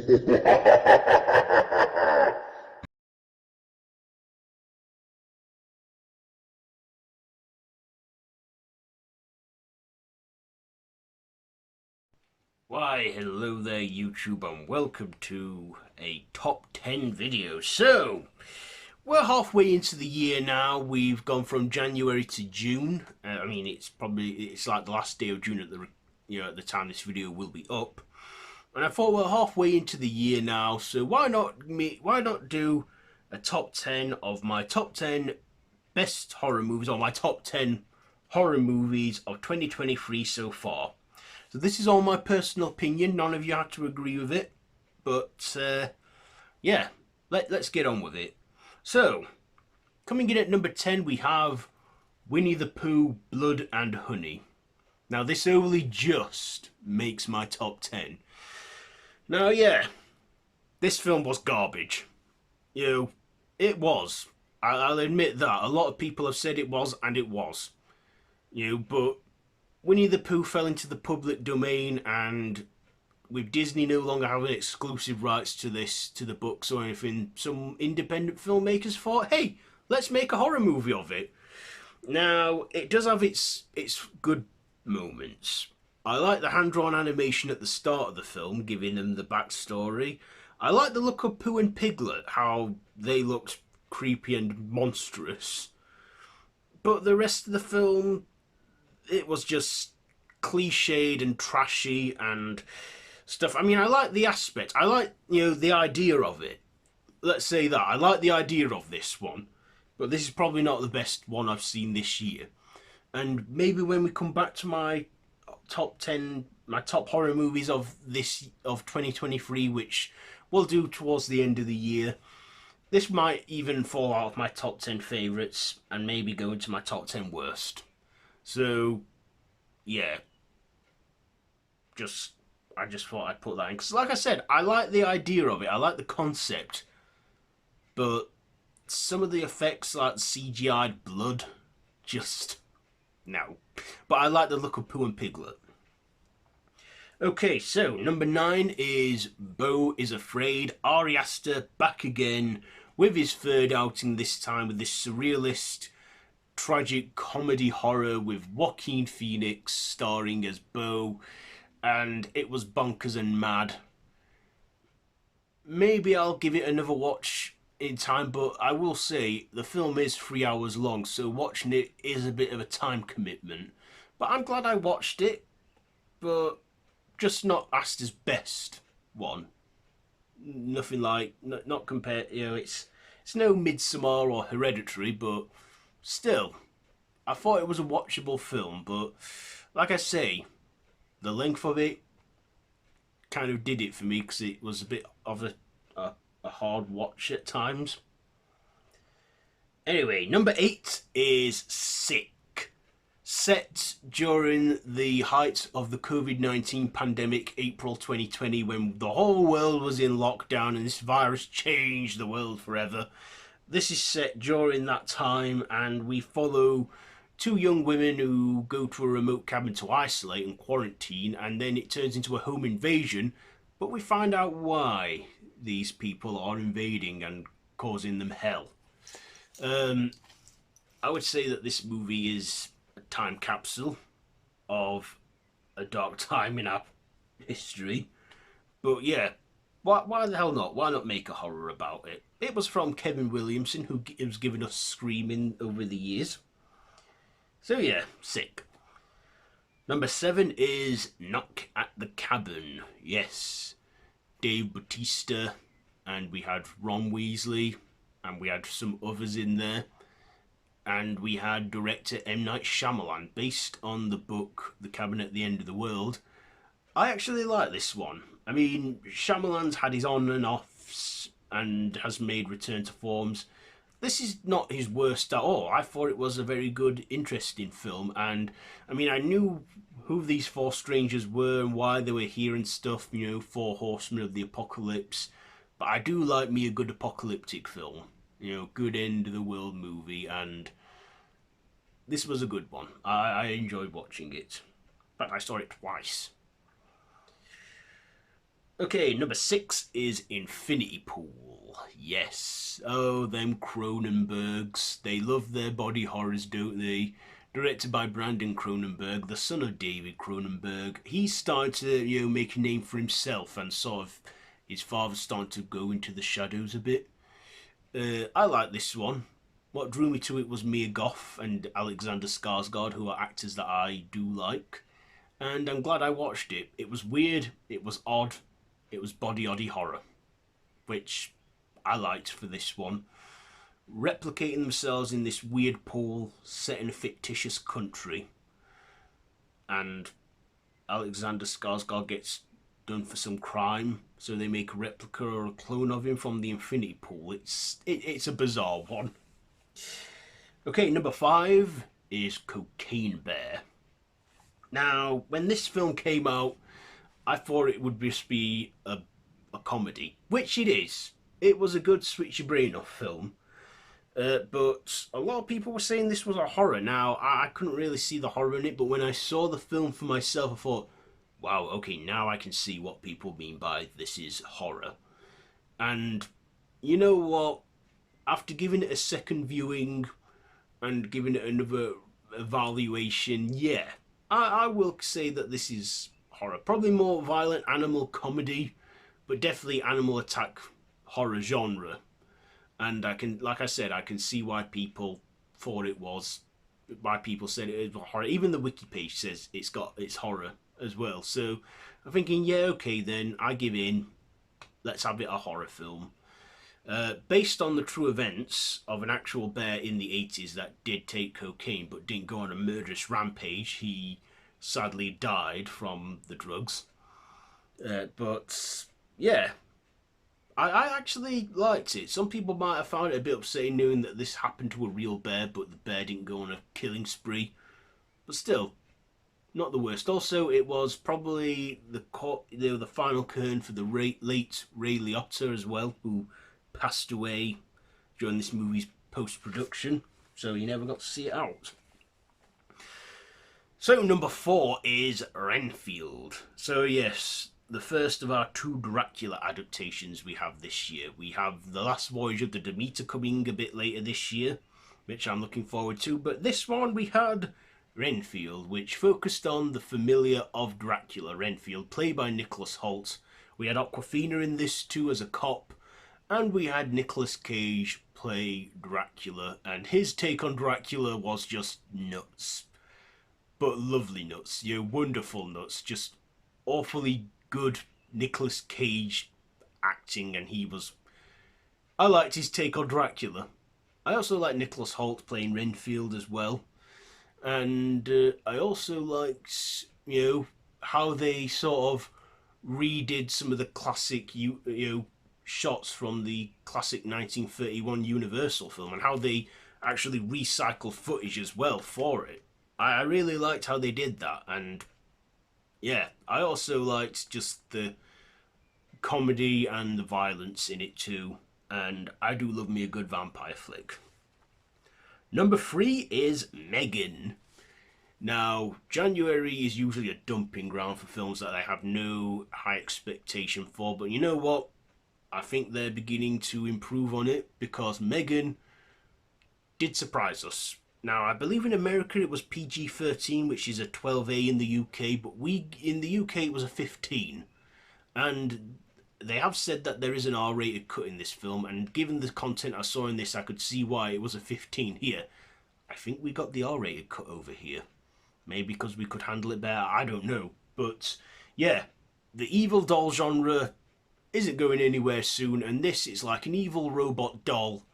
Why, hello there YouTube and welcome to a top 10 video. So, we're halfway into the year now. We've gone from January to June. It's like the last day of June at the time this video will be up. And I thought we're halfway into the year now, so why not do a top 10 of my top 10 best horror movies, or my top 10 horror movies of 2023 so far. So this is all my personal opinion. None of you had to agree with it. But, yeah, let's get on with it. So, coming in at number 10, we have Winnie the Pooh, Blood and Honey. Now, this only just makes my top 10. Now, yeah, this film was garbage. It was. I'll admit that. A lot of people have said it was, and it was. But Winnie the Pooh fell into the public domain, and with Disney no longer having exclusive rights to the books or anything, some independent filmmakers thought, hey, let's make a horror movie of it. Now, it does have its good moments. I like the hand-drawn animation at the start of the film, giving them the backstory. I like the look of Pooh and Piglet, how they looked creepy and monstrous. But the rest of the film, it was just cliched and trashy and stuff. I mean, I like the aspect. I like, the idea of it. Let's say that. I like the idea of this one. But this is probably not the best one I've seen this year. And maybe when we come back to my top 10, my top horror movies of 2023, which we'll do towards the end of the year, this might even fall out of my top 10 favourites and maybe go into my top 10 worst. So, yeah. I just thought I'd put that in. Because like I said, I like the idea of it. I like the concept. But some of the effects, like CGI'd blood, just no. But I like the look of Pooh and Piglet. Okay, so number 9 is Beau is Afraid. Ari Aster back again with his third outing, this time with this surrealist, tragic comedy horror with Joaquin Phoenix starring as Beau, and it was bonkers and mad. Maybe I'll give it another watch in time, but I will say the film is 3 hours long, so watching it is a bit of a time commitment. But I'm glad I watched it, but just not Aster's best one. Nothing like, not compared, it's no Midsommar or Hereditary, but still, I thought it was a watchable film. But like I say, the length of it kind of did it for me, because it was a bit of a hard watch at times. Anyway, number 8 is Sick. Set during the height of the COVID-19 pandemic, April 2020, when the whole world was in lockdown and this virus changed the world forever. This is set during that time, and we follow 2 young women who go to a remote cabin to isolate and quarantine, and then it turns into a home invasion, but we find out why these people are invading and causing them hell. I would say that this movie is a time capsule of a dark time in our history. But yeah, why the hell not? Why not make a horror about it? It was from Kevin Williamson, who has given us Screaming over the years. So yeah, Sick. Number 7 is Knock at the Cabin. Yes, Dave Bautista, and we had Ron Weasley, and we had some others in there. And we had director M. Night Shyamalan, based on the book The Cabin at the End of the World. I actually like this one. I mean, Shyamalan's had his on and offs and has made return to forms. This is not his worst at all. I thought it was a very good, interesting film. And, I mean, I knew who these 4 strangers were and why they were here and stuff, 4 horsemen of the apocalypse. But I do like me a good apocalyptic film. Good end of the world movie, and this was a good one. I enjoyed watching it. In fact, I saw it twice. Okay, number 6 is Infinity Pool. Yes. Oh, them Cronenbergs. They love their body horrors, don't they? Directed by Brandon Cronenberg, the son of David Cronenberg. He started to, make a name for himself, and sort of his father started to go into the shadows a bit. I like this one. What drew me to it was Mia Goth and Alexander Skarsgård, who are actors that I do like. And I'm glad I watched it. It was weird, it was odd, it was body oddy horror, which I liked for this one. Replicating themselves in this weird pool set in a fictitious country, and Alexander Skarsgård gets done for some crime, so they make a replica or a clone of him from the Infinity Pool. It's a bizarre one. Okay, number 5 is Cocaine Bear. Now, when this film came out, I thought it would just be a comedy, which it is. It was a good switch your brain off film. But a lot of people were saying this was a horror. Now, I couldn't really see the horror in it, but when I saw the film for myself, I thought, wow, okay, now I can see what people mean by this is horror. And you know what? After giving it a second viewing and giving it another evaluation, yeah, I will say that this is horror. Probably more violent animal comedy, but definitely animal attack horror genre. And I can, like I said, I can see why people thought it was, why people said it was horror. Even the wiki page says it's horror as well. So I'm thinking, yeah, okay, then I give in. Let's have it a horror film. Based on the true events of an actual bear in the 80s that did take cocaine but didn't go on a murderous rampage. He sadly died from the drugs. But yeah, I actually liked it. Some people might have found it a bit upsetting knowing that this happened to a real bear, but the bear didn't go on a killing spree. But still, not the worst. Also, it was probably the final curtain for the late Ray Liotta as well, who passed away during this movie's post-production, so you never got to see it out. So number 4 is Renfield. So yes, the first of our 2 Dracula adaptations we have this year. We have The Last Voyage of the Demeter coming a bit later this year, which I'm looking forward to, but this one we had Renfield, which focused on the familiar of Dracula, Renfield, played by Nicholas Hoult. We had Awkwafina in this too as a cop, and we had Nicolas Cage play Dracula, and his take on Dracula was just nuts. But lovely nuts, wonderful nuts, just awfully good Nicolas Cage acting, and I liked his take on Dracula. I also like Nicholas Hoult playing Renfield as well, and I also liked, how they sort of redid some of the classic, shots from the classic 1931 Universal film, and how they actually recycled footage as well for it. I really liked how they did that, and yeah, I also liked just the comedy and the violence in it too, and I do love me a good vampire flick. Number 3 is Megan. Now, January is usually a dumping ground for films that I have no high expectation for, but you know what? I think they're beginning to improve on it, because Megan did surprise us. Now, I believe in America it was PG-13, which is a 12A in the UK, but in the UK it was a 15. And they have said that there is an R-rated cut in this film, and given the content I saw in this, I could see why it was a 15 here. I think we got the R-rated cut over here. Maybe because we could handle it better, I don't know. But yeah, the evil doll genre isn't going anywhere soon, and this is like an evil robot doll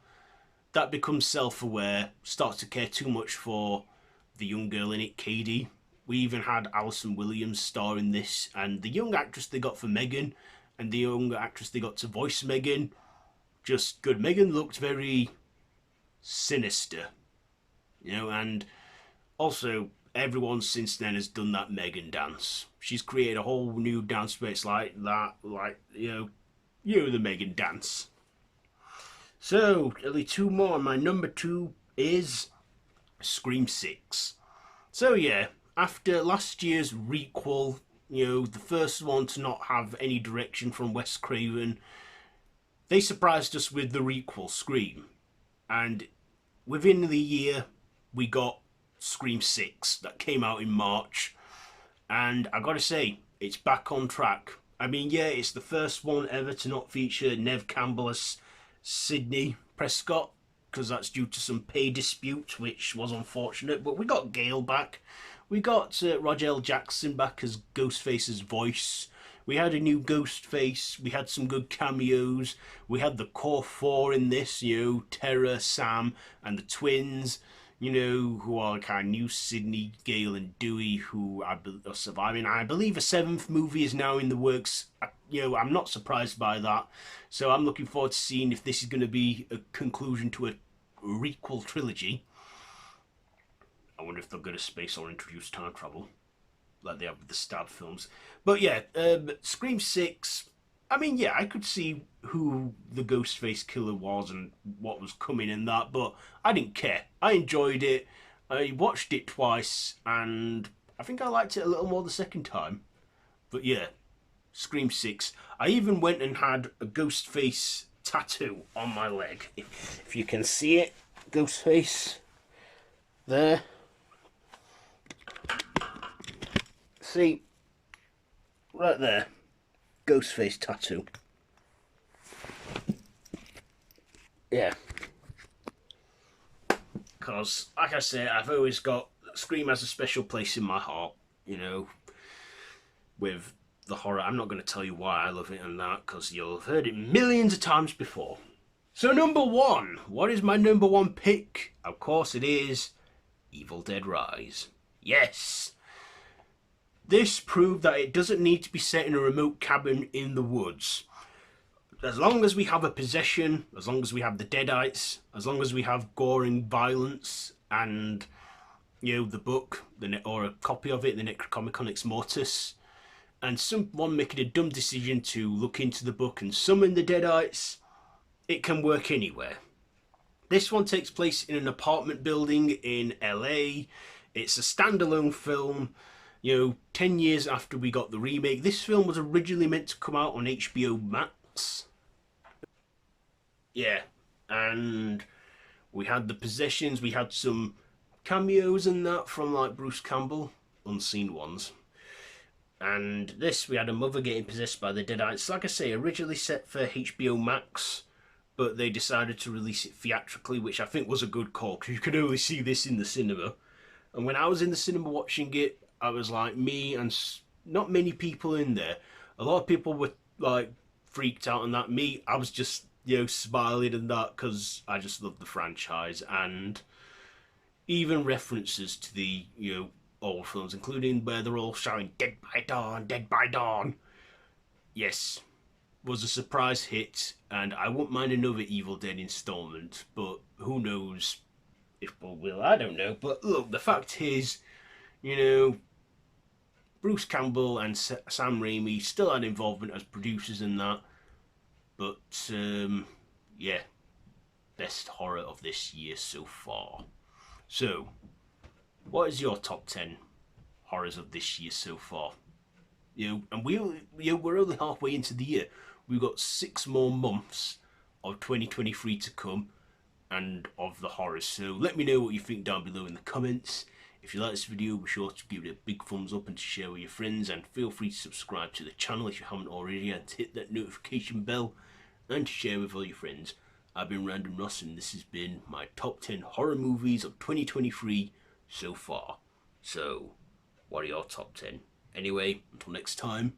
that becomes self-aware, starts to care too much for the young girl in it, Katie. We even had Alison Williams star in this, and the young actress they got for Megan and the young actress they got to voice Megan, just good. Megan looked very sinister, and also everyone since then has done that Megan dance. She's created a whole new dance where it's like that, the Megan dance. So, only 2 more. My number 2 is Scream 6. So yeah, after last year's requel, You know, the first one to not have any direction from Wes Craven. They surprised us with the requel, Scream. And within the year, we got Scream 6 that came out in March. And I gotta say, it's back on track. I mean, yeah, it's the first one ever to not feature Neve Campbell as Sidney Prescott, because that's due to some pay disputes, which was unfortunate. But we got Gale back. We got Roger L. Jackson back as Ghostface's voice. We had a new Ghostface. We had some good cameos. We had the core four in this, you know, Tara, Sam, and the twins, you know, who are kind of new Sidney, Gale, and Dewey, who are surviving. I believe a seventh movie is now in the works. You know, I'm not surprised by that. So I'm looking forward to seeing if this is going to be a conclusion to a requel trilogy. I wonder if they'll go to space or introduce time travel, like they have with the Stab films. But yeah, Scream 6, I mean, yeah, I could see who the Ghostface killer was and what was coming in that, but I didn't care. I enjoyed it. I watched it twice, and I think I liked it a little more the second time. But yeah, Scream 6. I even went and had a Ghostface tattoo on my leg. If you can see it, Ghostface, there. See, right there, Ghostface tattoo. Yeah. Because, like I say, I've always got, Scream has a special place in my heart, you know, with the horror. I'm not going to tell you why I love it and that, because you'll have heard it millions of times before. So number one, what is my number one pick? Of course it is Evil Dead Rise. Yes! This proved that it doesn't need to be set in a remote cabin in the woods. As long as we have a possession, as long as we have the Deadites, as long as we have gore and violence, and, you know, the book, or a copy of it, the Necronomicon Ex Mortis, and someone making a dumb decision to look into the book and summon the Deadites, it can work anywhere. This one takes place in an apartment building in LA. It's a standalone film. You know, 10 years after we got the remake. This film was originally meant to come out on HBO Max. Yeah, and we had the possessions, we had some cameos and that from like Bruce Campbell, unseen ones. And this, we had a mother getting possessed by the Deadites. Like I say, originally set for HBO Max, but they decided to release it theatrically, which I think was a good call, because you could only see this in the cinema. And when I was in the cinema watching it, I was like, me and not many people in there. A lot of people were like freaked out on that. Me, I was just, you know, smiling and that, because I just love the franchise. And even references to the, you know, old films, including where they're all shouting "Dead by Dawn, Dead by Dawn." Yes, was a surprise hit, and I wouldn't mind another Evil Dead installment, but who knows if we will, I don't know. But look, the fact is, you know, Bruce Campbell and Sam Raimi still had involvement as producers in that. But, yeah, best horror of this year so far. So, what is your top 10 horrors of this year so far? You know, and we're only halfway into the year. We've got 6 more months of 2023 to come and of the horrors. So let me know what you think down below in the comments. If you like this video, be sure to give it a big thumbs up and to share with your friends, and feel free to subscribe to the channel if you haven't already, and to hit that notification bell and to share with all your friends. I've been Random Ross, and this has been my top 10 horror movies of 2023 so far. So, what are your top 10? Anyway, until next time,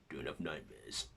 don't have nightmares.